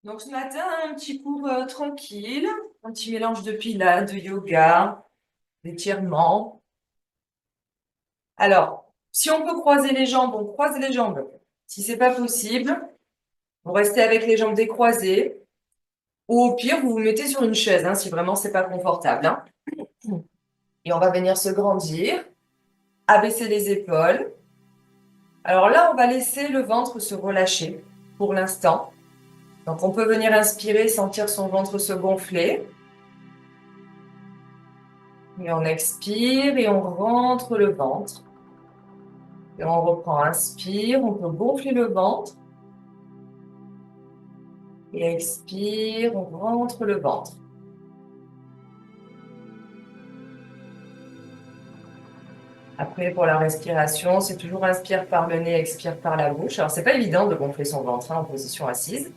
Donc ce matin, un petit cours tranquille, un petit mélange de pilates, de yoga, d'étirements. Alors, si on peut croiser les jambes, on croise les jambes. Si c'est pas possible, vous restez avec les jambes décroisées. Ou au pire, vous vous mettez sur une chaise, hein, si vraiment c'est pas confortable, hein. Et on va venir se grandir, abaisser les épaules. Alors là, on va laisser le ventre se relâcher pour l'instant. Donc on peut venir inspirer, sentir son ventre se gonfler. Et on expire et on rentre le ventre. Et on reprend, inspire, on peut gonfler le ventre. Et expire, on rentre le ventre. Après, pour la respiration, c'est toujours inspire par le nez, expire par la bouche. Alors, c'est pas évident de gonfler son ventre, hein, en position assise.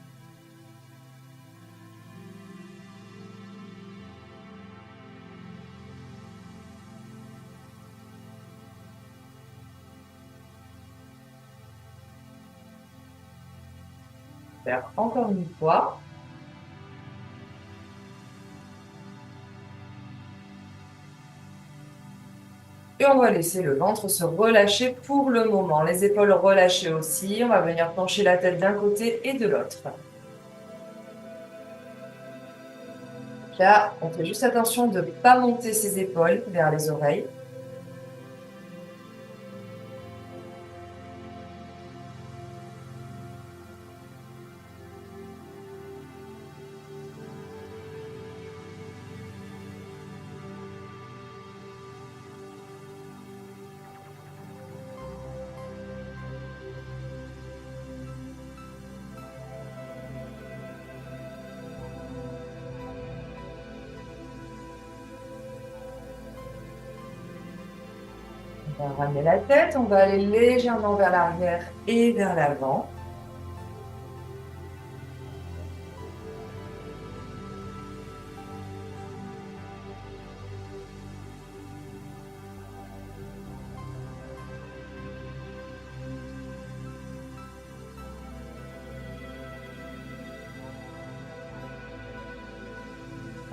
Faire encore une fois. Et on va laisser le ventre se relâcher pour le moment. Les épaules relâchées aussi. On va venir pencher la tête d'un côté et de l'autre. Là, on fait juste attention de ne pas monter ses épaules vers les oreilles. On va ramener la tête, on va aller légèrement vers l'arrière et vers l'avant.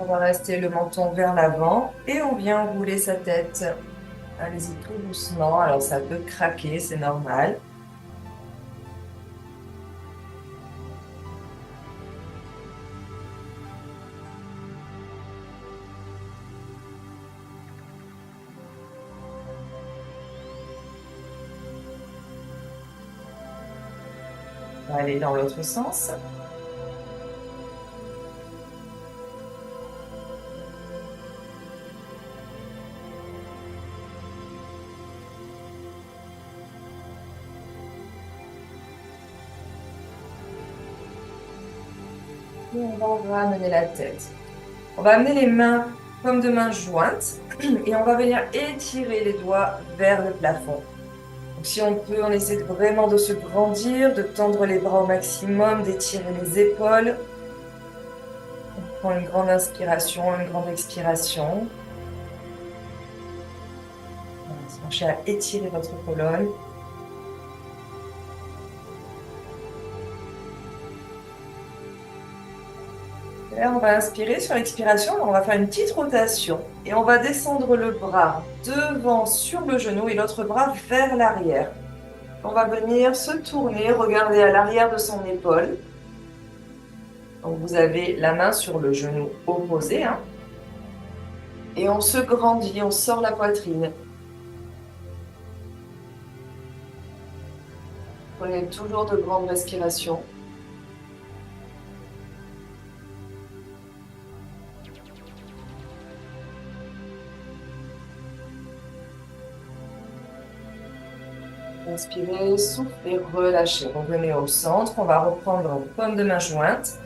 On va rester le menton vers l'avant et on vient rouler sa tête. Allez-y tout doucement. Alors ça peut craquer, c'est normal. On va aller dans l'autre sens. Et on va ramener la tête. On va amener les mains comme de mains jointes et on va venir étirer les doigts vers le plafond. Donc, si on peut, on essaie vraiment de se grandir, de tendre les bras au maximum, d'étirer les épaules. On prend une grande inspiration, une grande expiration. Cherchez à étirer votre colonne. Et là, on va inspirer. Sur l'expiration, on va faire une petite rotation. Et on va descendre le bras devant sur le genou et l'autre bras vers l'arrière. On va venir se tourner, regarder à l'arrière de son épaule. Donc, vous avez la main sur le genou opposé, hein. Et on se grandit, on sort la poitrine. Prenez toujours de grandes respirations. Inspirez, soufflez, relâchez. Revenez au centre. On va reprendre en paume de main jointe.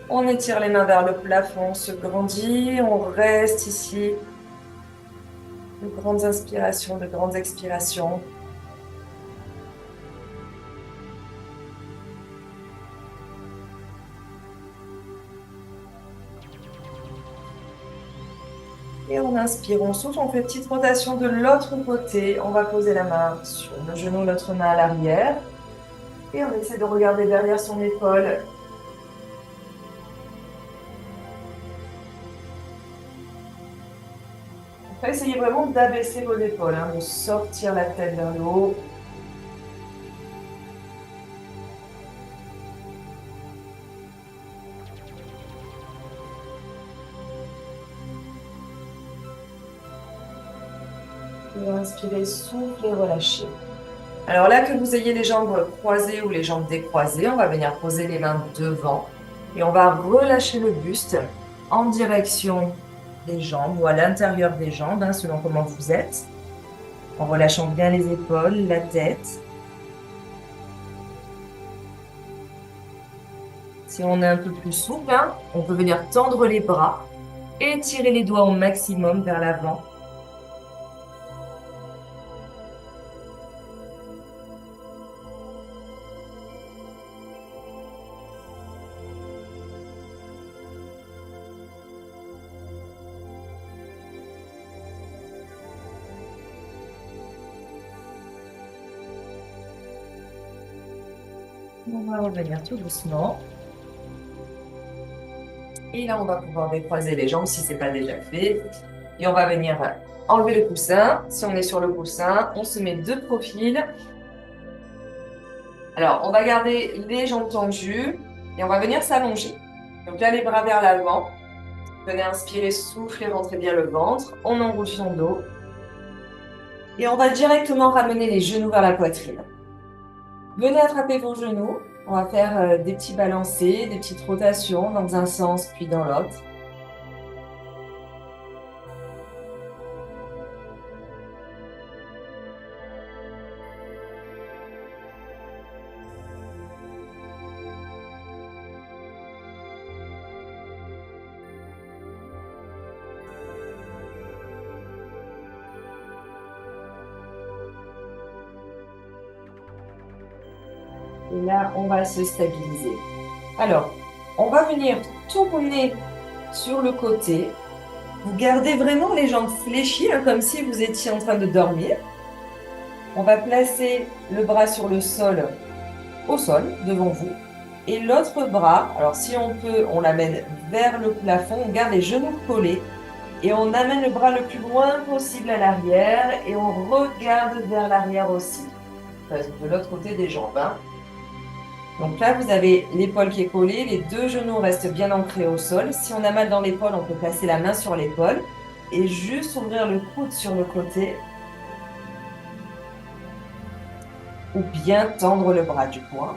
On étire les mains vers le plafond, on se grandit. On reste ici. De grandes inspirations, de grandes expirations. Et on inspire, on souffle, on fait petite rotation de l'autre côté. On va poser la main sur le genou, l'autre main à l'arrière. Et on essaie de regarder derrière son épaule. Après, essayez vraiment d'abaisser vos épaules, hein, de sortir la tête vers le haut. Et inspirez, soufflez, relâchez. Alors là, que vous ayez les jambes croisées ou les jambes décroisées, on va venir poser les mains devant et on va relâcher le buste en direction des jambes ou à l'intérieur des jambes, hein, selon comment vous êtes, en relâchant bien les épaules, la tête. Si on est un peu plus souple, hein, on peut venir tendre les bras et tirer les doigts au maximum vers l'avant. On va revenir tout doucement. Et là, on va pouvoir décroiser les jambes si ce n'est pas déjà fait. Et on va venir enlever le coussin. Si on est sur le coussin, on se met de profil. Alors, on va garder les jambes tendues et on va venir s'allonger. Donc là, les bras vers l'avant. Venez inspirer, souffler, rentrez bien le ventre. On enroule son dos. Et on va directement ramener les genoux vers la poitrine. Venez attraper vos genoux. On va faire des petits balancés, des petites rotations dans un sens puis dans l'autre. Et là, on va se stabiliser. Alors, on va venir tourner sur le côté. Vous gardez vraiment les jambes fléchies, hein, comme si vous étiez en train de dormir. On va placer le bras sur le sol, au sol, devant vous. Et l'autre bras, alors si on peut, on l'amène vers le plafond. On garde les genoux collés. Et on amène le bras le plus loin possible à l'arrière. Et on regarde vers l'arrière aussi. De l'autre côté des jambes, hein. Donc là, vous avez l'épaule qui est collée, les deux genoux restent bien ancrés au sol. Si on a mal dans l'épaule, on peut placer la main sur l'épaule et juste ouvrir le coude sur le côté ou bien tendre le bras du poing.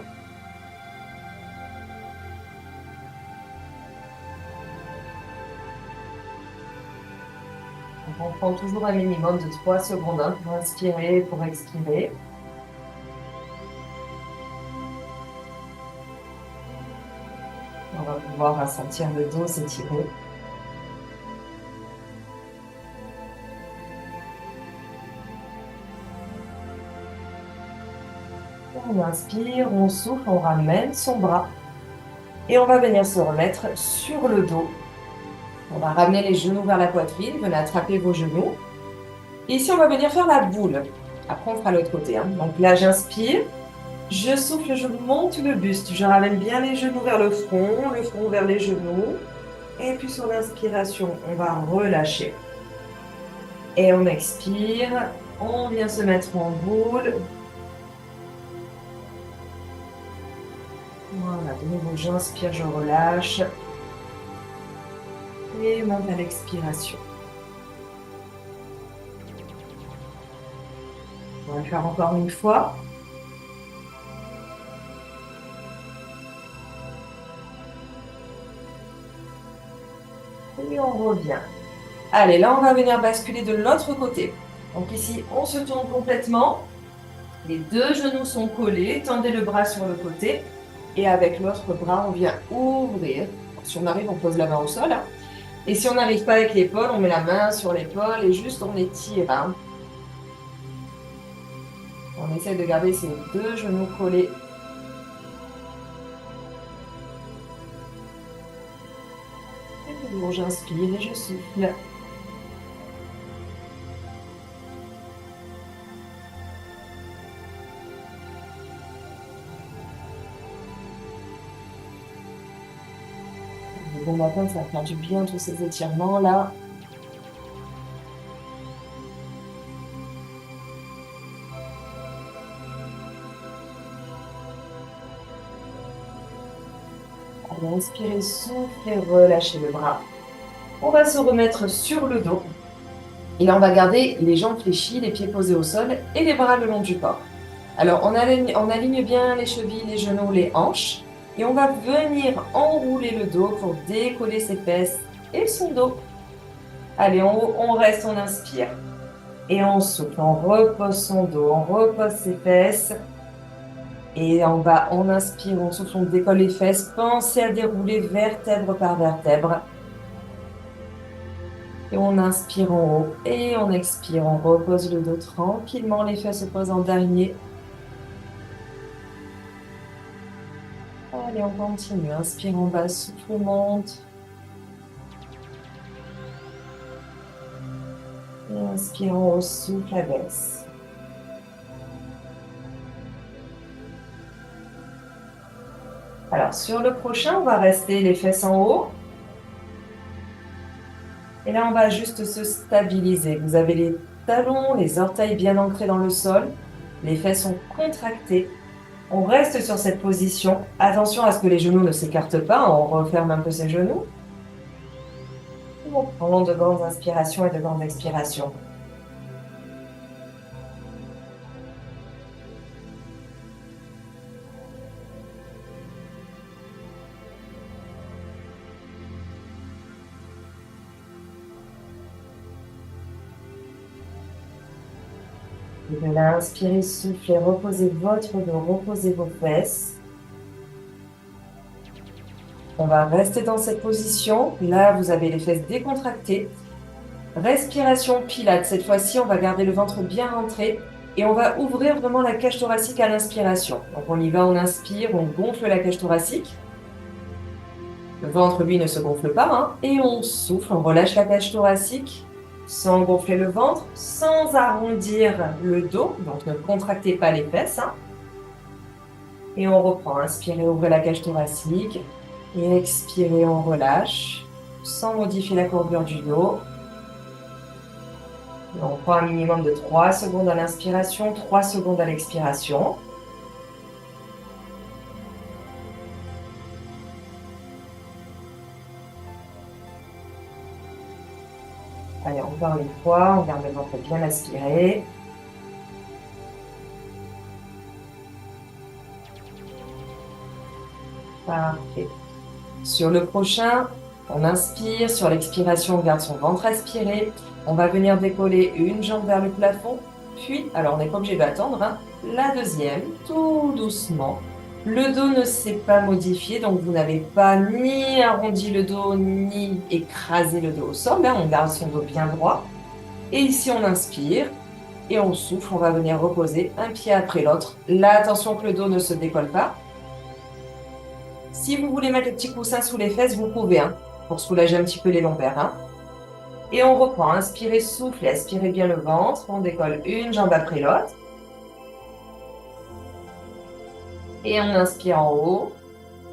Donc on prend toujours un minimum de 3 secondes, hein, pour inspirer, pour expirer. On va pouvoir sentir le dos s'étirer. On inspire, on souffle, on ramène son bras. Et on va venir se remettre sur le dos. On va ramener les genoux vers la poitrine, venez attraper vos genoux. Et ici, on va venir faire la boule. Après, on fera l'autre côté, hein. Donc là, j'inspire, je souffle, je monte le buste. Je ramène bien les genoux vers le front vers les genoux. Et puis sur l'inspiration, on va relâcher. Et on expire, on vient se mettre en boule. Voilà, de nouveau, j'inspire, je relâche. Et monte à l'expiration. On va le faire encore une fois. Et on revient. Allez, là, on va venir basculer de l'autre côté. Donc ici, on se tourne complètement. Les deux genoux sont collés. Tendez le bras sur le côté. Et avec l'autre bras, on vient ouvrir. Si on arrive, on pose la main au sol, hein. Et si on n'arrive pas avec l'épaule, on met la main sur l'épaule et juste on étire, hein. On essaie de garder ces deux genoux collés. Et bon, j'inspire et je souffle. Bon matin, ça va faire du bien tous ces étirements là. Allez, inspirez, soufflez, relâchez le bras. On va se remettre sur le dos. Et là, on va garder les jambes fléchies, les pieds posés au sol et les bras le long du corps. Alors, on aligne bien les chevilles, les genoux, les hanches. Et on va venir enrouler le dos pour décoller ses fesses et son dos. Allez, on reste, on inspire. Et on souffle, on repose son dos, on repose ses fesses. Et on inspire, on souffle, on décolle les fesses. Pensez à dérouler vertèbre par vertèbre. Et on inspire en haut et on expire. On repose le dos tranquillement, les fesses se posent en dernier. Allez, on continue. Inspire en bas, souffle, monte. Et inspire en haut, souffle, abaisse. Alors, sur le prochain, on va rester les fesses en haut. Et là, on va juste se stabiliser. Vous avez les talons, les orteils bien ancrés dans le sol. Les fesses sont contractées. On reste sur cette position. Attention à ce que les genoux ne s'écartent pas. On referme un peu ses genoux. On prend de grandes inspirations et de grandes expirations. Et de là, inspirez, soufflez, reposez votre dos, reposez vos fesses. On va rester dans cette position. Là, vous avez les fesses décontractées. Respiration Pilates. Cette fois-ci, on va garder le ventre bien rentré et on va ouvrir vraiment la cage thoracique à l'inspiration. Donc, on y va, on inspire, on gonfle la cage thoracique. Le ventre, lui, ne se gonfle pas. Hein, et on souffle, on relâche la cage thoracique sans gonfler le ventre, sans arrondir le dos. Donc, ne contractez pas les fesses. Hein. Et on reprend. Inspirez, ouvrez la cage thoracique. Et expirez, on relâche, sans modifier la courbure du dos. Et on prend un minimum de 3 secondes à l'inspiration, 3 secondes à l'expiration. Allez, encore une fois, on garde le ventre bien aspiré. Parfait. Sur le prochain, on inspire. Sur l'expiration, on garde son ventre aspiré. On va venir décoller une jambe vers le plafond. Puis, alors on n'est pas obligé d'attendre, hein, la deuxième, tout doucement. Le dos ne s'est pas modifié, donc vous n'avez pas ni arrondi le dos, ni écrasé le dos au sol. Là, on garde son dos bien droit. Et ici, on inspire et on souffle. On va venir reposer un pied après l'autre. Là, attention que le dos ne se décolle pas. Si vous voulez mettre le petit coussin sous les fesses, vous pouvez, hein, pour soulager un petit peu les lombaires. Hein. Et on reprend. Inspirez, soufflez, aspirez bien le ventre. On décolle une jambe après l'autre. Et on inspire en haut.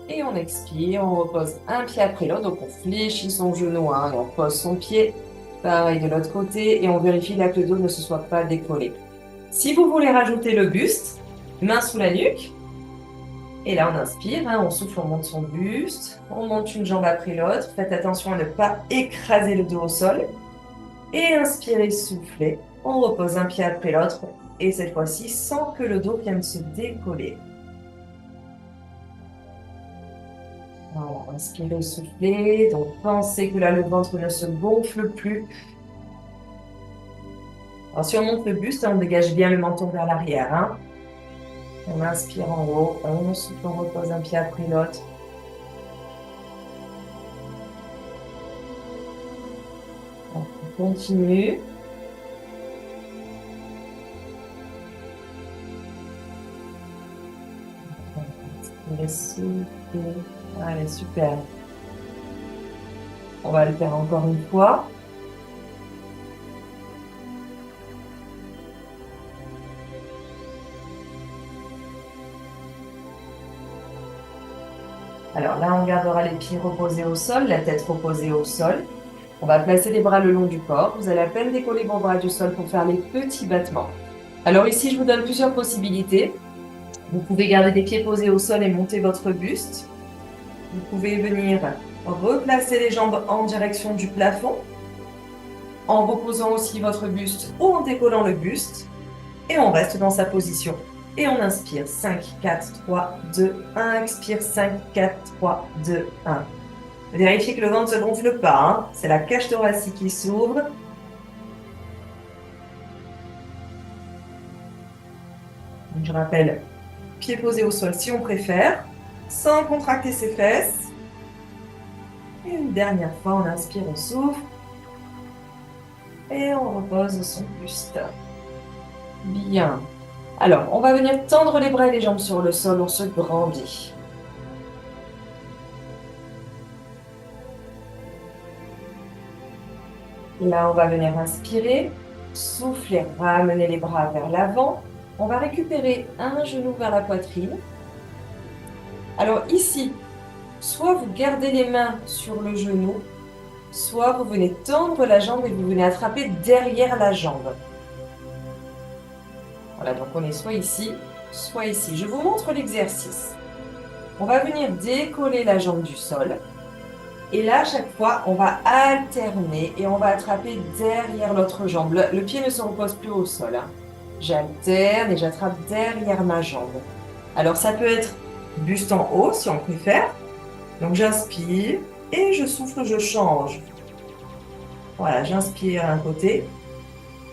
Et on expire. On repose un pied après l'autre. Donc on fléchit son genou. Hein, et on pose son pied. Pareil de l'autre côté. Et on vérifie là que le dos ne se soit pas décollé. Si vous voulez rajouter le buste, main sous la nuque. Et là, on inspire, hein, on souffle, on monte son buste, on monte une jambe après l'autre. Faites attention à ne pas écraser le dos au sol. Et inspirez, soufflez. On repose un pied après l'autre. Et cette fois-ci, sans que le dos vienne se décoller. Voilà, inspirez, soufflez. Donc, pensez que là, le ventre ne se gonfle plus. Alors, si on monte le buste, on dégage bien le menton vers l'arrière. Hein. On inspire en haut, on souffle, on repose un pied après l'autre. On continue. Inspirez, soufflez. Allez, super. On va le faire encore une fois. Alors là, on gardera les pieds reposés au sol, la tête reposée au sol. On va placer les bras le long du corps. Vous allez à peine décoller vos bras du sol pour faire les petits battements. Alors ici, je vous donne plusieurs possibilités. Vous pouvez garder les pieds posés au sol et monter votre buste. Vous pouvez venir replacer les jambes en direction du plafond, en reposant aussi votre buste ou en décollant le buste. Et on reste dans sa position. Et on inspire. 5, 4, 3, 2, 1. Expire. 5, 4, 3, 2, 1. Vérifiez que le ventre ne se gonfle pas, hein. C'est la cage thoracique qui s'ouvre. Je rappelle, pied posé au sol si on préfère, sans contracter ses fesses. Et une dernière fois, on inspire, on souffle. Et on repose son buste. Bien. Alors, on va venir tendre les bras et les jambes sur le sol, on se grandit. Là, on va venir inspirer, souffler, ramener les bras vers l'avant. On va récupérer un genou vers la poitrine. Alors ici, soit vous gardez les mains sur le genou, soit vous venez tendre la jambe et vous venez attraper derrière la jambe. Voilà, donc on est soit ici, soit ici. Je vous montre l'exercice. On va venir décoller la jambe du sol. Et là, à chaque fois, on va alterner et on va attraper derrière l'autre jambe. Le pied ne se repose plus au sol, hein. J'alterne et j'attrape derrière ma jambe. Alors, ça peut être buste en haut, si on préfère. Donc, j'inspire et je souffle, je change. Voilà, j'inspire à un côté,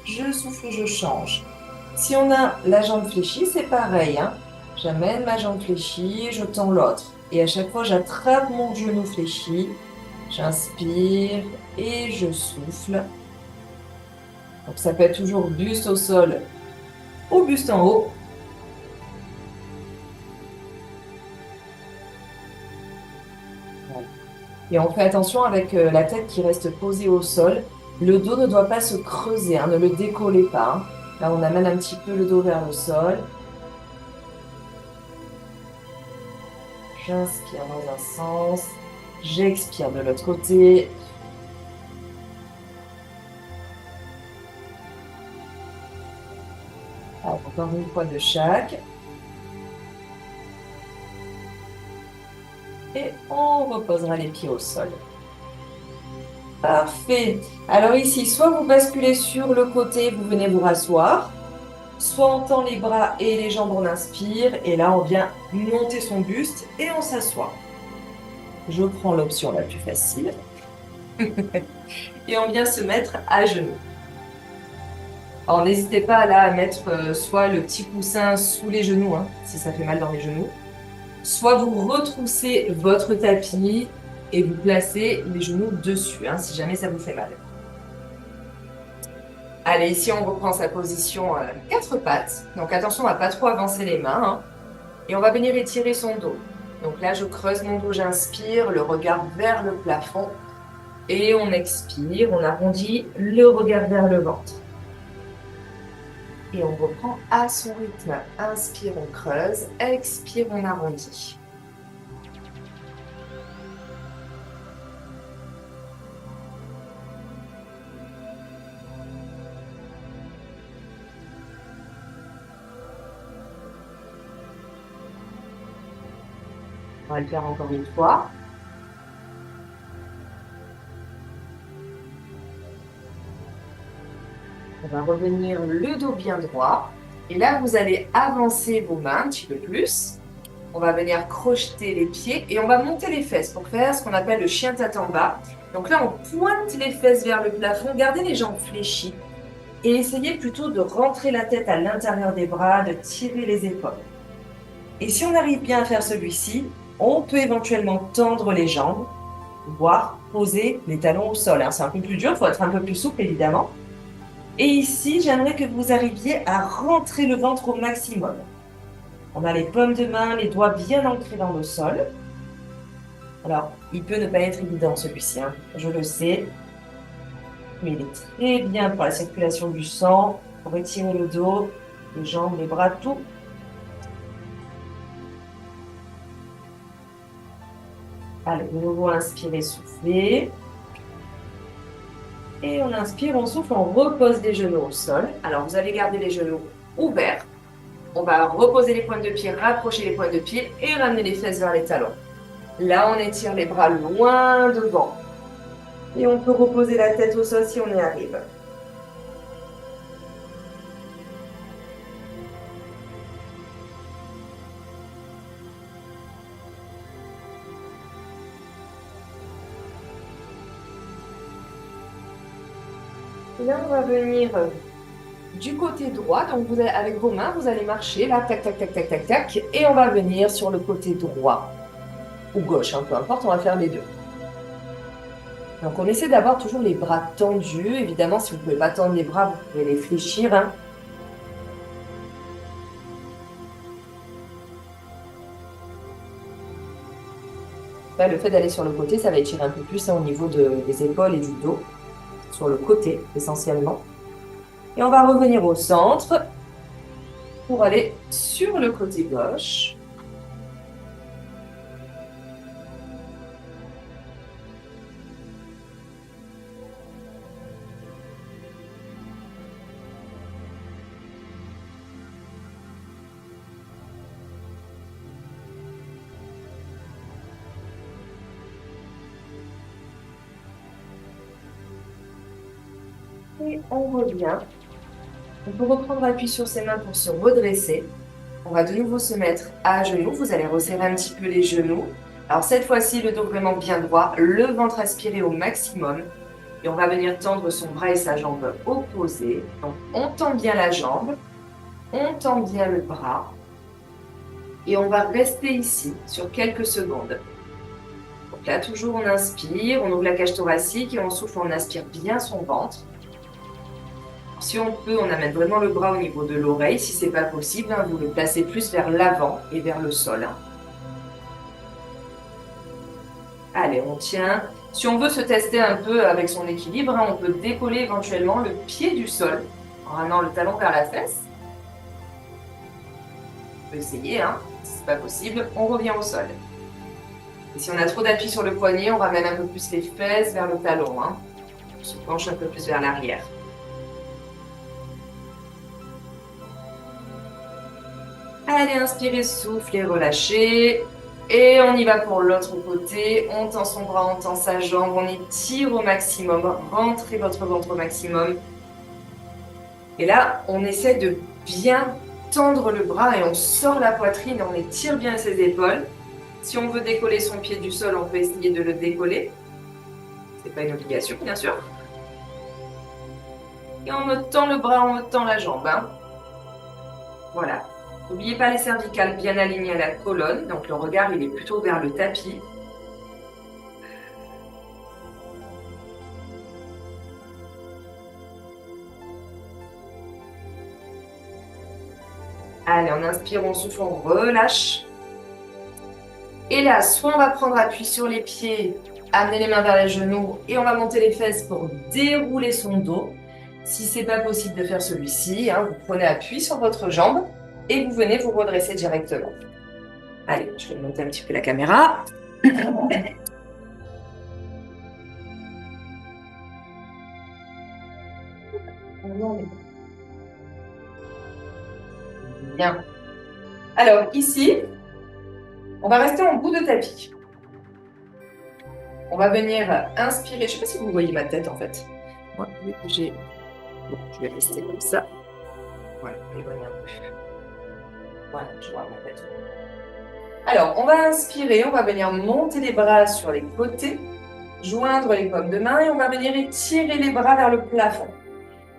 je souffle, je change. Si on a la jambe fléchie, c'est pareil, hein. J'amène ma jambe fléchie, je tends l'autre. Et à chaque fois, j'attrape mon genou fléchi, j'inspire et je souffle. Donc, ça peut être toujours buste au sol ou buste en haut. Et on fait attention avec la tête qui reste posée au sol. Le dos ne doit pas se creuser, hein, ne le décollez pas, hein. Là, on amène un petit peu le dos vers le sol. J'inspire dans un sens, j'expire de l'autre côté. Alors, encore une fois de chaque. Et on reposera les pieds au sol. Parfait. Alors ici, soit vous basculez sur le côté, vous venez vous rasseoir, soit on tend les bras et les jambes, on inspire, et là on vient monter son buste et on s'assoit. Je prends l'option la plus facile. Et on vient se mettre à genoux. Alors n'hésitez pas là à mettre soit le petit coussin sous les genoux, hein, si ça fait mal dans les genoux, soit vous retroussez votre tapis et vous placez les genoux dessus, hein, si jamais ça vous fait mal. Allez, ici on reprend sa position quatre pattes. Donc attention à ne pas trop avancer les mains, hein, et on va venir étirer son dos. Donc là je creuse mon dos, j'inspire, le regard vers le plafond, et on expire, on arrondit le regard vers le ventre. Et on reprend à son rythme. Inspire, on creuse. Expire, on arrondit. On va le faire encore une fois. On va revenir le dos bien droit. Et là, vous allez avancer vos mains un petit peu plus. On va venir crocheter les pieds et on va monter les fesses pour faire ce qu'on appelle le chien tête en bas. Donc là, on pointe les fesses vers le plafond, gardez les jambes fléchies et essayez plutôt de rentrer la tête à l'intérieur des bras, de tirer les épaules. Et si on arrive bien à faire celui-ci, on peut éventuellement tendre les jambes, voire poser les talons au sol, hein. C'est un peu plus dur, il faut être un peu plus souple évidemment. Et ici, j'aimerais que vous arriviez à rentrer le ventre au maximum. On a les paumes de main, les doigts bien ancrés dans le sol. Alors, il peut ne pas être évident celui-ci, hein, je le sais. Mais il est très bien pour la circulation du sang, pour étirer le dos, les jambes, les bras, tout. Allez, de nouveau, inspirez, soufflez. Et on inspire, on souffle, on repose les genoux au sol. Alors, vous allez garder les genoux ouverts. On va reposer les pointes de pied, rapprocher les pointes de pied et ramener les fesses vers les talons. Là, on étire les bras loin devant. Et on peut reposer la tête au sol si on y arrive. Là, on va venir du côté droit. Donc, avec vos mains, vous allez marcher là, tac, tac, tac, tac, tac, tac. Et on va venir sur le côté droit ou gauche, peu importe, on va faire les deux. Donc, on essaie d'avoir toujours les bras tendus. Évidemment, si vous ne pouvez pas tendre les bras, vous pouvez les fléchir. Là, le fait d'aller sur le côté, ça va étirer un peu plus au niveau des épaules et du dos, sur le côté essentiellement. Et on va revenir au centre pour aller sur le côté gauche. Et on revient. On peut reprendre appui sur ses mains pour se redresser. On va de nouveau se mettre à genoux. Vous allez resserrer un petit peu les genoux. Alors cette fois-ci, le dos vraiment bien droit, le ventre aspiré au maximum. Et on va venir tendre son bras et sa jambe opposée. Donc on tend bien la jambe, on tend bien le bras. Et on va rester ici sur quelques secondes. Donc là, toujours on inspire, on ouvre la cage thoracique et on souffle, on aspire bien son ventre. Si on peut, on amène vraiment le bras au niveau de l'oreille. Si ce n'est pas possible, vous le placez plus vers l'avant et vers le sol. Allez, on tient. Si on veut se tester un peu avec son équilibre, on peut décoller éventuellement le pied du sol en ramenant le talon vers la fesse. On peut essayer, si ce n'est pas possible, on revient au sol. Et si on a trop d'appui sur le poignet, on ramène un peu plus les fesses vers le talon. On se penche un peu plus vers l'arrière. Allez, inspirez, soufflez, relâchez. Et on y va pour l'autre côté. On tend son bras, on tend sa jambe, on étire au maximum. Rentrez votre ventre au maximum. Et là, on essaie de bien tendre le bras et on sort la poitrine, on étire bien ses épaules. Si on veut décoller son pied du sol, on peut essayer de le décoller. Ce n'est pas une obligation, bien sûr. Et on me tend le bras, on me tend la jambe. Voilà. N'oubliez pas les cervicales bien alignées à la colonne. Donc le regard, il est plutôt vers le tapis. Allez, on inspire, on souffle, on relâche. Et là, soit on va prendre appui sur les pieds, amener les mains vers les genoux et on va monter les fesses pour dérouler son dos. Si ce n'est pas possible de faire celui-ci, vous prenez appui sur votre jambe et vous venez vous redresser directement. Allez, je vais monter un petit peu la caméra. Bien. Alors, ici, on va rester en bout de tapis. On va venir inspirer. Je ne sais pas si vous voyez ma tête, en fait. Moi, je vais rester comme ça. Voilà, éloigner un peu. Voilà, je vois ma tête. Alors, on va inspirer, on va venir monter les bras sur les côtés, joindre les paumes de main et on va venir étirer les bras vers le plafond.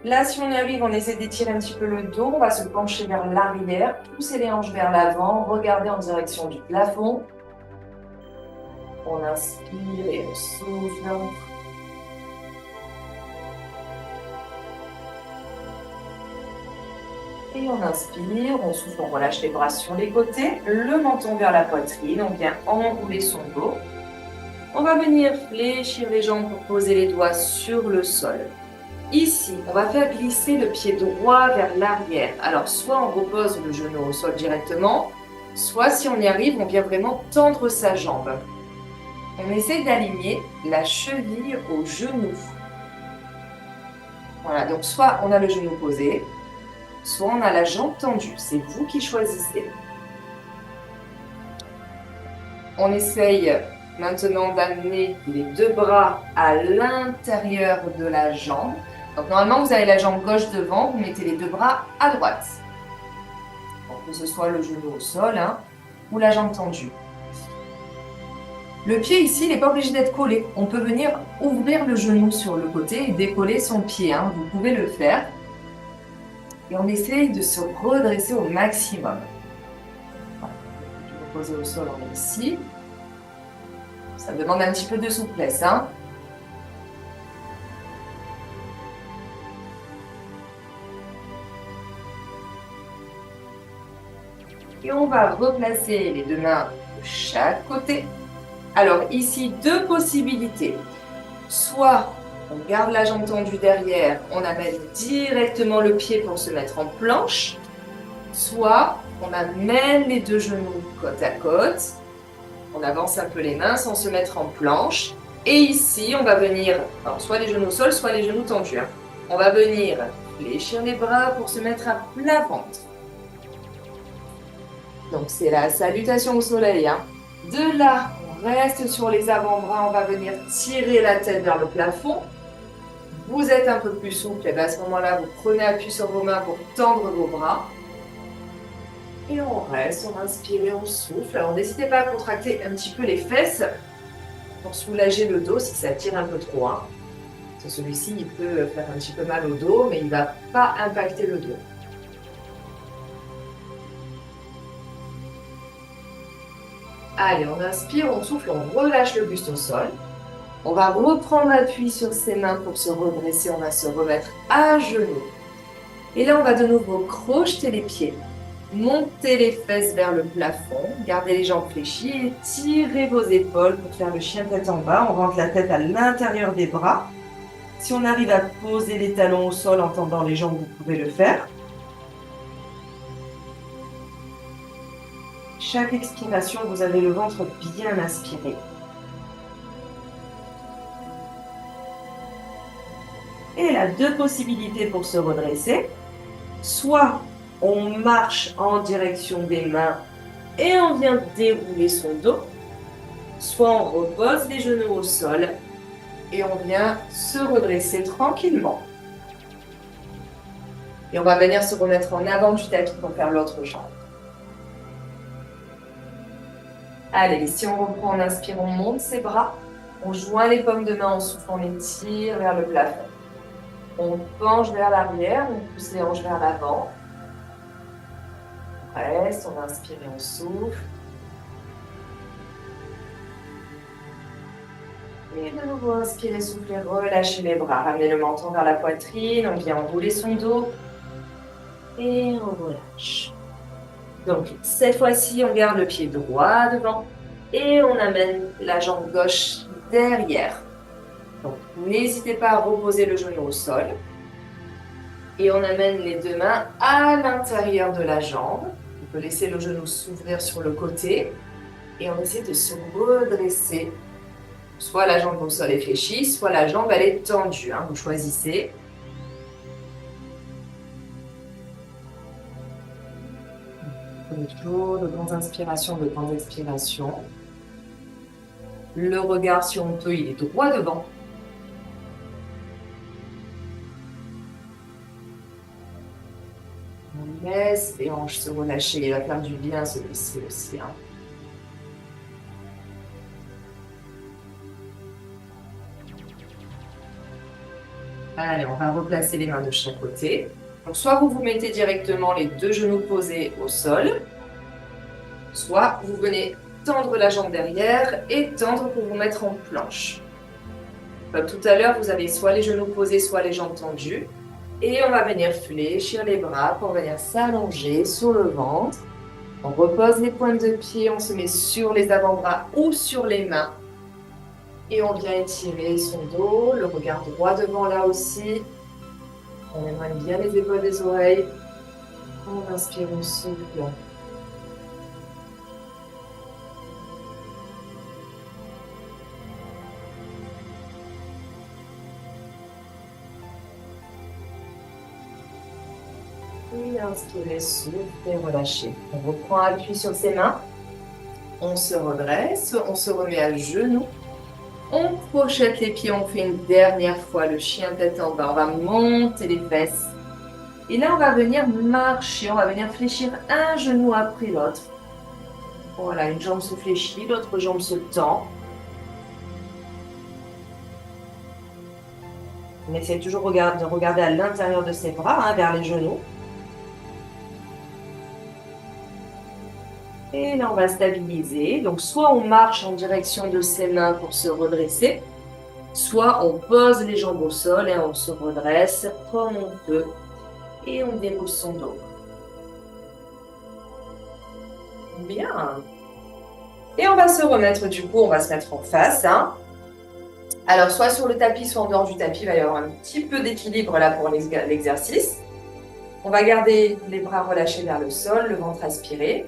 Là, si on y arrive, on essaie d'étirer un petit peu le dos, on va se pencher vers l'arrière, pousser les hanches vers l'avant, regarder en direction du plafond. On inspire et on souffle. Et on inspire, on souffle, on relâche les bras sur les côtés, le menton vers la poitrine, on vient enrouler son dos. On va venir fléchir les jambes pour poser les doigts sur le sol. Ici, on va faire glisser le pied droit vers l'arrière. Alors, soit on repose le genou au sol directement, soit si on y arrive, on vient vraiment tendre sa jambe. On essaie d'aligner la cheville au genou. Voilà, donc soit on a le genou posé, soit on a la jambe tendue. C'est vous qui choisissez. On essaye maintenant d'amener les deux bras à l'intérieur de la jambe. Donc normalement, vous avez la jambe gauche devant, vous mettez les deux bras à droite. Donc, que ce soit le genou au sol ou la jambe tendue. Le pied ici, il n'est pas obligé d'être collé. On peut venir ouvrir le genou sur le côté et décoller son pied. Vous pouvez le faire. Et on essaye de se redresser au maximum. Voilà. Reposer au sol, on est ici. Ça demande un petit peu de souplesse. Et on va replacer les deux mains de chaque côté. Alors ici, deux possibilités. Soit on garde la jambe tendue derrière, on amène directement le pied pour se mettre en planche. Soit on amène les deux genoux côte à côte. On avance un peu les mains sans se mettre en planche. Et ici, on va venir, alors soit les genoux au sol, soit les genoux tendus. On va venir fléchir les bras pour se mettre à plat ventre. Donc, c'est la salutation au soleil. De là, on reste sur les avant-bras. On va venir tirer la tête vers le plafond. Vous êtes un peu plus souple. Et bien à ce moment-là, vous prenez appui sur vos mains pour tendre vos bras. Et on reste, on inspire, on souffle. Alors, n'hésitez pas à contracter un petit peu les fesses pour soulager le dos si ça tire un peu trop. Celui-ci, il peut faire un petit peu mal au dos, mais il ne va pas impacter le dos. Allez, on inspire, on souffle, on relâche le buste au sol. On va reprendre appui sur ses mains pour se redresser. On va se remettre à genoux. Et là, on va de nouveau crocheter les pieds. Montez les fesses vers le plafond. Gardez les jambes fléchies et tirez vos épaules pour faire le chien tête en bas. On rentre la tête à l'intérieur des bras. Si on arrive à poser les talons au sol en tendant les jambes, vous pouvez le faire. Chaque expiration, vous avez le ventre bien aspiré. Et là, deux possibilités pour se redresser. Soit on marche en direction des mains et on vient dérouler son dos. Soit on repose les genoux au sol et on vient se redresser tranquillement. Et on va venir se remettre en avant du tapis pour faire l'autre jambe. Allez, si on reprend, on inspire, on monte ses bras. On joint les paumes de main en soufflant, on les tire vers le plafond. On penche vers l'arrière, on pousse les hanches vers l'avant. On reste, on inspire et on souffle. Et de nouveau, inspirez, soufflez, relâchez les bras. Ramenez le menton vers la poitrine, on vient enrouler son dos. Et on relâche. Donc, cette fois-ci, on garde le pied droit devant et on amène la jambe gauche derrière. Donc, n'hésitez pas à reposer le genou au sol. Et on amène les deux mains à l'intérieur de la jambe. On peut laisser le genou s'ouvrir sur le côté. Et on essaie de se redresser. Soit la jambe au sol est fléchie, soit la jambe elle est tendue. Vous choisissez. Prenez toujours de grandes inspirations, de grandes expirations. Le regard, si on peut, il est droit devant. On laisse les hanches se relâcher. Il va faire du bien celui-ci aussi. Allez, on va replacer les mains de chaque côté. Donc, soit vous vous mettez directement les deux genoux posés au sol, soit vous venez tendre la jambe derrière et tendre pour vous mettre en planche. Comme tout à l'heure, vous avez soit les genoux posés, soit les jambes tendues. Et on va venir fléchir les bras pour venir s'allonger sur le ventre. On repose les pointes de pied, on se met sur les avant-bras ou sur les mains. Et on vient étirer son dos, le regard droit devant là aussi. On éloigne bien les épaules des oreilles. On inspire, on souffle. Et inspirez, soufflez, relâchez. On reprend appui sur ses mains. On se redresse, on se remet à genoux. On projette les pieds, on fait une dernière fois le chien tête en bas. On va monter les fesses. Et là, on va venir marcher, on va venir fléchir un genou après l'autre. Voilà, une jambe se fléchit, l'autre jambe se tend. On essaie toujours de regarder à l'intérieur de ses bras, vers les genoux. Et là, on va stabiliser. Donc, soit on marche en direction de ses mains pour se redresser, soit on pose les jambes au sol et on se redresse comme on peut. Et on déroule son dos. Bien. Et on va se remettre, du coup, on va se mettre en face. Alors, soit sur le tapis, soit en dehors du tapis, il va y avoir un petit peu d'équilibre là pour l'exercice. On va garder les bras relâchés vers le sol, le ventre aspiré.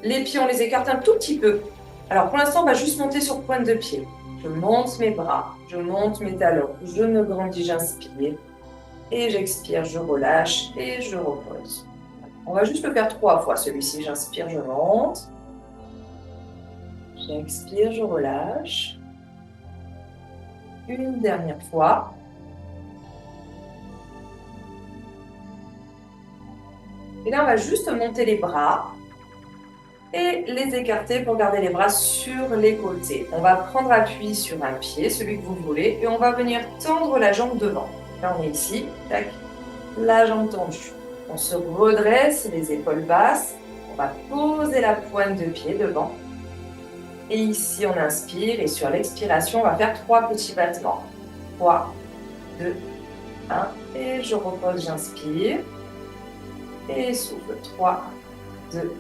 Les pieds, on les écarte un tout petit peu. Alors, pour l'instant, on va juste monter sur pointe de pied. Je monte mes bras, je monte mes talons, je me grandis, j'inspire. Et j'expire, je relâche et je repose. On va juste le faire 3 fois, celui-ci. J'inspire, je monte. J'expire, je relâche. Une dernière fois. Et là, on va juste monter les bras et les écarter pour garder les bras sur les côtés. On va prendre appui sur un pied, celui que vous voulez, et on va venir tendre la jambe devant. Là, on est ici, tac, la jambe tendue. On se redresse, les épaules basses. On va poser la pointe de pied devant. Et ici, on inspire et sur l'expiration, on va faire 3 petits battements. 3, 2, 1. Et je repose, j'inspire. Et souffle. 3, 2,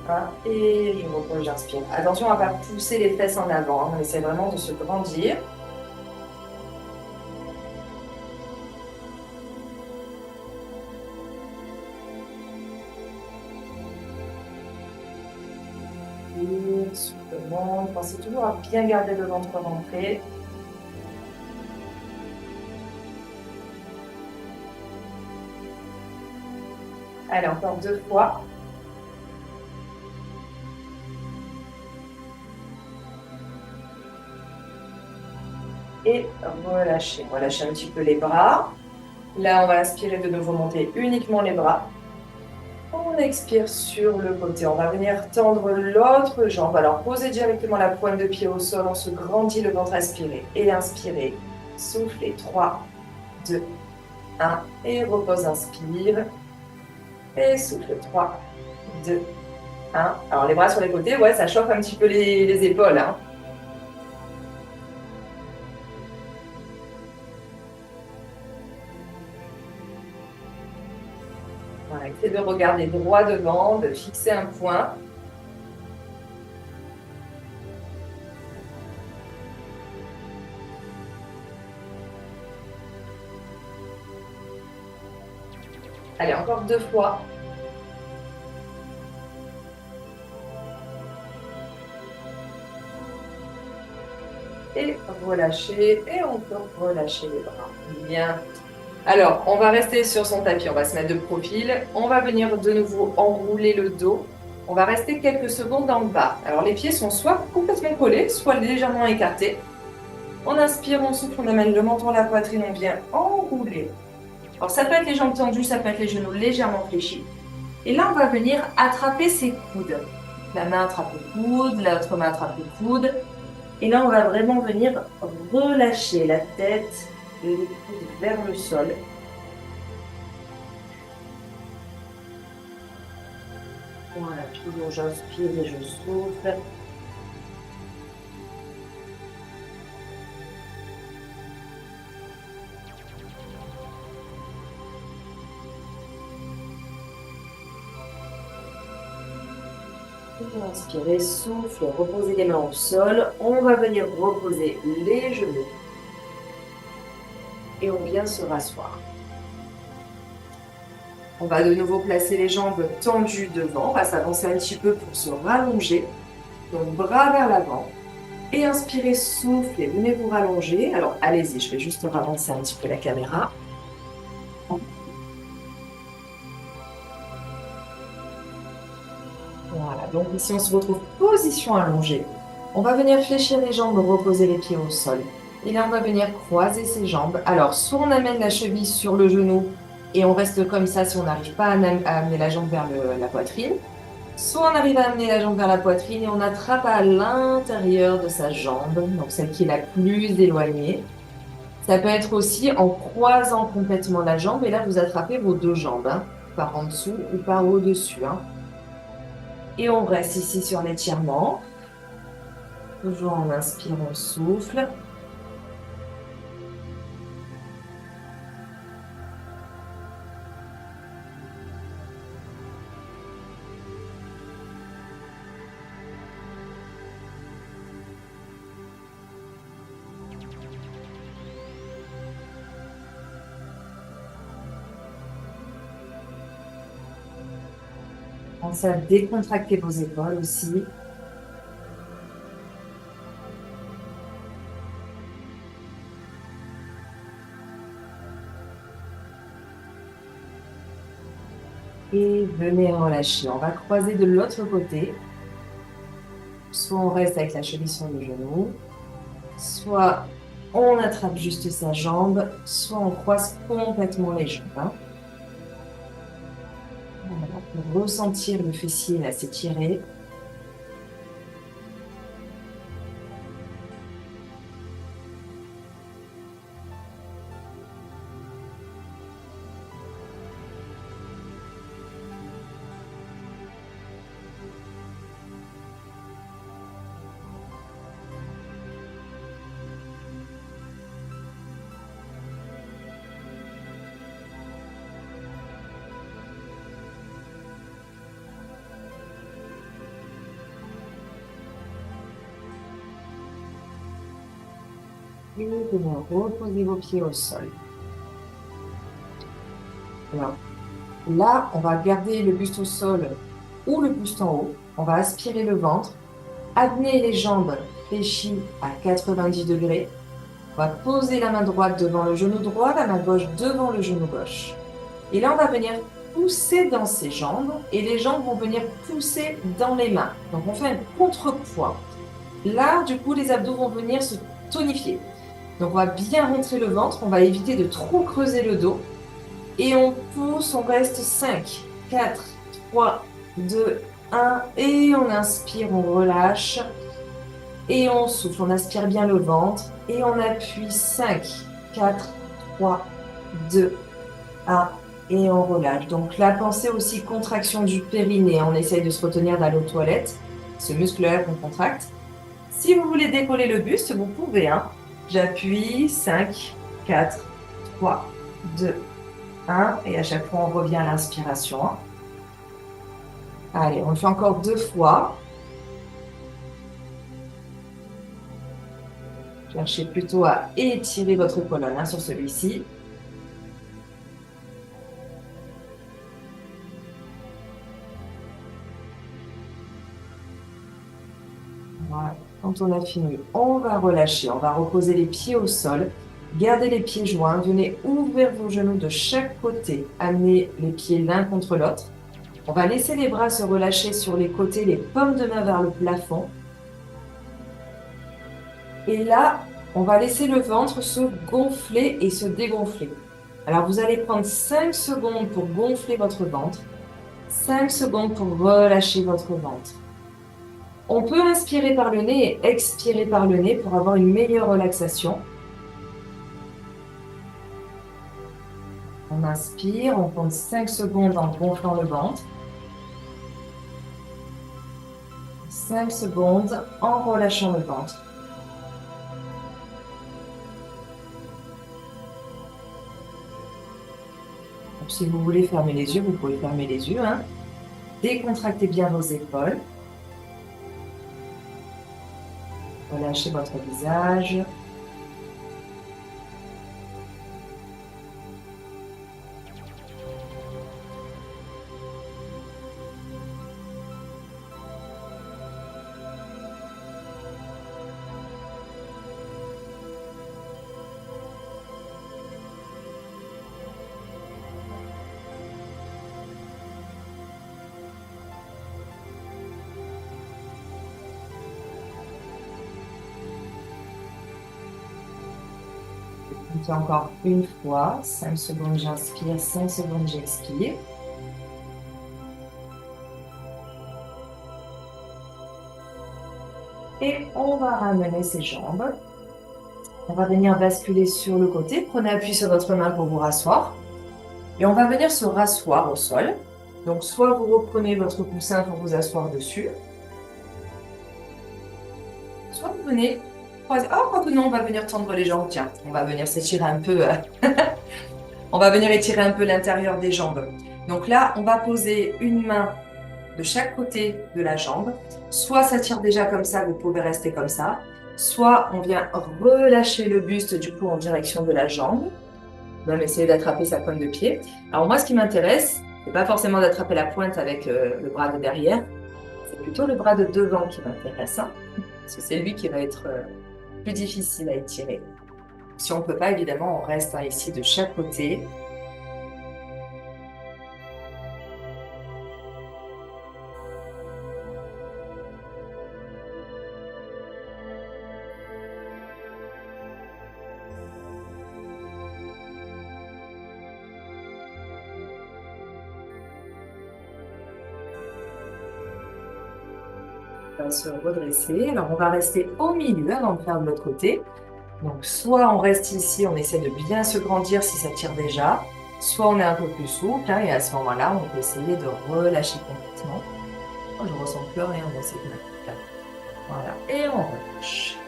1. Et je repose, j'inspire. Attention à ne pas pousser les fesses en avant. On essaie vraiment de se grandir. Souffle, monte. Pensez toujours à bien garder le ventre rentré. Allez, encore 2 fois. Et relâchez. Relâchez un petit peu les bras. Là, on va inspirer de nouveau, monter uniquement les bras. On expire sur le côté. On va venir tendre l'autre jambe. Alors, posez directement la pointe de pied au sol. On se grandit, le ventre aspiré. Et inspirez. Soufflez. 3, 2, 1. Et repose, inspire. Et souffle. 3, 2, 1. Alors, les bras sur les côtés. Ouais, ça chauffe un petit peu les épaules. Voilà, essayez de regarder droit devant, de fixer un point. Allez, encore 2 fois. Et relâcher, et encore relâcher les bras. Bien. Alors, on va rester sur son tapis, on va se mettre de profil. On va venir de nouveau enrouler le dos. On va rester quelques secondes en bas. Alors, les pieds sont soit complètement collés, soit légèrement écartés. On inspire, on souffle, on amène le menton à la poitrine, on vient enrouler. Alors, ça peut être les jambes tendues, ça peut être les genoux légèrement fléchis. Et là, on va venir attraper ses coudes. La main attrape le coude, l'autre main attrape le coude. Et là, on va vraiment venir relâcher la tête et les coudes vers le sol. Voilà, toujours j'inspire et je souffle. Inspirez, souffle, reposez les mains au sol. On va venir reposer les genoux. Et on vient se rasseoir. On va de nouveau placer les jambes tendues devant. On va s'avancer un petit peu pour se rallonger. Donc, bras vers l'avant. Et inspirez, soufflez, venez vous rallonger. Alors, allez-y, je vais juste ravancer un petit peu la caméra. Voilà, Donc ici, on se retrouve position allongée. On va venir fléchir les jambes, reposer les pieds au sol. Et là, on va venir croiser ses jambes. Alors, soit on amène la cheville sur le genou et on reste comme ça si on n'arrive pas à amener la jambe vers la poitrine. Soit on arrive à amener la jambe vers la poitrine et on attrape à l'intérieur de sa jambe, donc celle qui est la plus éloignée. Ça peut être aussi en croisant complètement la jambe et là, vous attrapez vos deux jambes, hein, par en dessous ou par au-dessus, hein. Et on reste ici sur l'étirement. Toujours en inspirant, on souffle. Pensez à décontracter vos épaules aussi. Et venez relâcher. On va croiser de l'autre côté. Soit on reste avec la cheville sur le genou, soit on attrape juste sa jambe, soit on croise complètement les jambes, hein. Voilà, pour ressentir le fessier là s'étirer. Et venez reposer vos pieds au sol. Alors, là, on va garder le buste au sol ou le buste en haut. On va aspirer le ventre, amener les jambes fléchies à 90 degrés. On va poser la main droite devant le genou droit, la main gauche devant le genou gauche. Et là, on va venir pousser dans ses jambes et les jambes vont venir pousser dans les mains. Donc, on fait un contrepoids. Là, du coup, les abdos vont venir se tonifier. Donc, on va bien rentrer le ventre. On va éviter de trop creuser le dos. Et on pousse, on reste 5, 4, 3, 2, 1. Et on inspire, on relâche. Et on souffle, on aspire bien le ventre. Et on appuie 5, 4, 3, 2, 1. Et on relâche. Donc la pensée aussi contraction du périnée. On essaye de se retenir d'aller aux toilettes. Ce muscle-là qu'on contracte. Si vous voulez décoller le buste, vous pouvez, hein. J'appuie 5, 4, 3, 2, 1. Et à chaque fois, on revient à l'inspiration. Allez, on le fait encore 2 fois. Cherchez plutôt à étirer votre colonne, hein, sur celui-ci. Voilà. Quand on a fini, on va relâcher. On va reposer les pieds au sol. Gardez les pieds joints. Venez ouvrir vos genoux de chaque côté. Amenez les pieds l'un contre l'autre. On va laisser les bras se relâcher sur les côtés, les paumes de main vers le plafond. Et là, on va laisser le ventre se gonfler et se dégonfler. Alors, vous allez prendre 5 secondes pour gonfler votre ventre, 5 secondes pour relâcher votre ventre. On peut inspirer par le nez et expirer par le nez pour avoir une meilleure relaxation. On inspire, on compte 5 secondes en gonflant le ventre. 5 secondes en relâchant le ventre. Donc, si vous voulez fermer les yeux, vous pouvez fermer les yeux, hein. Décontractez bien vos épaules. Relâchez votre visage. On fait encore une fois. 5 secondes, j'inspire. 5 secondes, j'expire. Et on va ramener ses jambes. On va venir basculer sur le côté. Prenez appui sur votre main pour vous rasseoir. Et on va venir se rasseoir au sol. Donc, soit vous reprenez votre coussin pour vous asseoir dessus. Soit vous venez croiser. Ah, quoi que non, on va venir tendre les jambes. Tiens, on va venir s'étirer un peu. On va venir étirer un peu l'intérieur des jambes. Donc là, on va poser une main de chaque côté de la jambe. Soit ça tire déjà comme ça, vous pouvez rester comme ça. Soit on vient relâcher le buste du coup en direction de la jambe. On va essayer d'attraper sa pointe de pied. Alors moi, ce qui m'intéresse, c'est pas forcément d'attraper la pointe avec le bras de derrière. C'est plutôt le bras de devant qui m'intéresse. Hein, parce que c'est lui qui va être plus difficile à étirer. Si on ne peut pas, évidemment, on reste ici de chaque côté. On va se redresser. Alors, on va rester au milieu avant de faire de l'autre côté. Donc, soit on reste ici, on essaie de bien se grandir si ça tire déjà, soit on est un peu plus souple, hein, et à ce moment-là, on peut essayer de relâcher complètement. Oh, je ne ressens plus rien dans cette main. Voilà, et on relâche.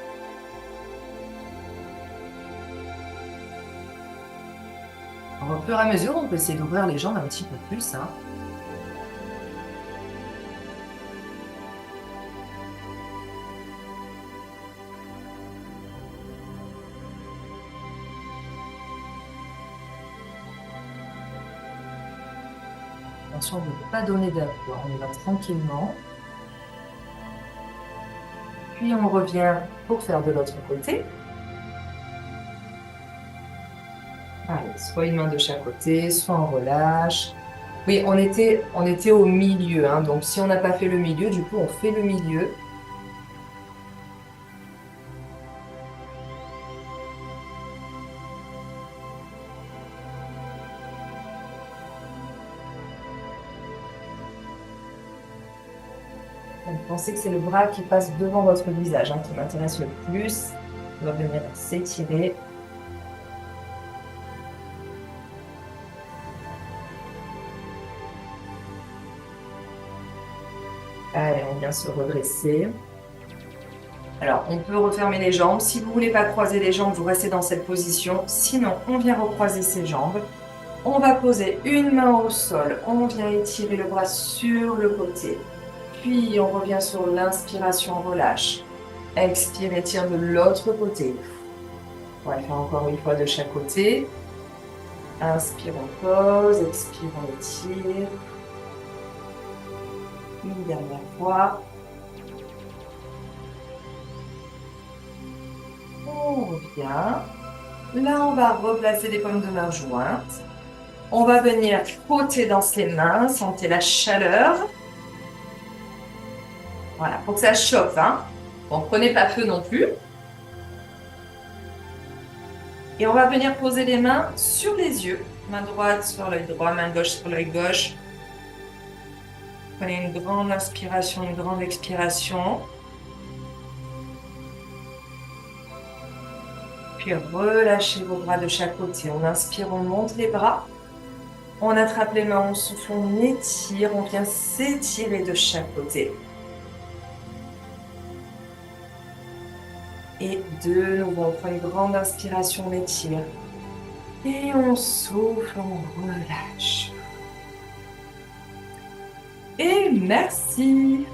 Alors, au fur et à mesure, on peut essayer d'ouvrir les jambes un petit peu plus. Hein. Attention, on ne peut pas donner d'appui, on y va tranquillement. Puis on revient pour faire de l'autre côté. Allez, soit une main de chaque côté, soit on relâche. Oui, on était au milieu, hein, donc si on n'a pas fait le milieu, du coup on fait le milieu. Donc, pensez que c'est le bras qui passe devant votre visage hein, qui m'intéresse le plus. On va venir s'étirer. Allez, on vient se redresser. Alors, on peut refermer les jambes. Si vous ne voulez pas croiser les jambes, vous restez dans cette position. Sinon, on vient recroiser ses jambes. On va poser une main au sol. On vient étirer le bras sur le côté. Puis, on revient sur l'inspiration, on relâche. Expire, étire de l'autre côté. On va le faire encore une fois de chaque côté. Inspire, on pose. Expire, on étire. Une dernière fois. On revient. Là, on va replacer les paumes de main jointes. On va venir frotter dans ses mains. Sentez la chaleur. Voilà, pour que ça chauffe. Hein. Bon, prenez pas feu non plus. Et on va venir poser les mains sur les yeux. Main droite sur l'œil droit, main gauche sur l'œil gauche. Prenez une grande inspiration, une grande expiration. Puis relâchez vos bras de chaque côté. On inspire, on monte les bras. On attrape les mains, on souffle, on étire. On vient s'étirer de chaque côté. Et de nouveau, on prend une grande inspiration, on étire. Et on souffle, on relâche. Et merci.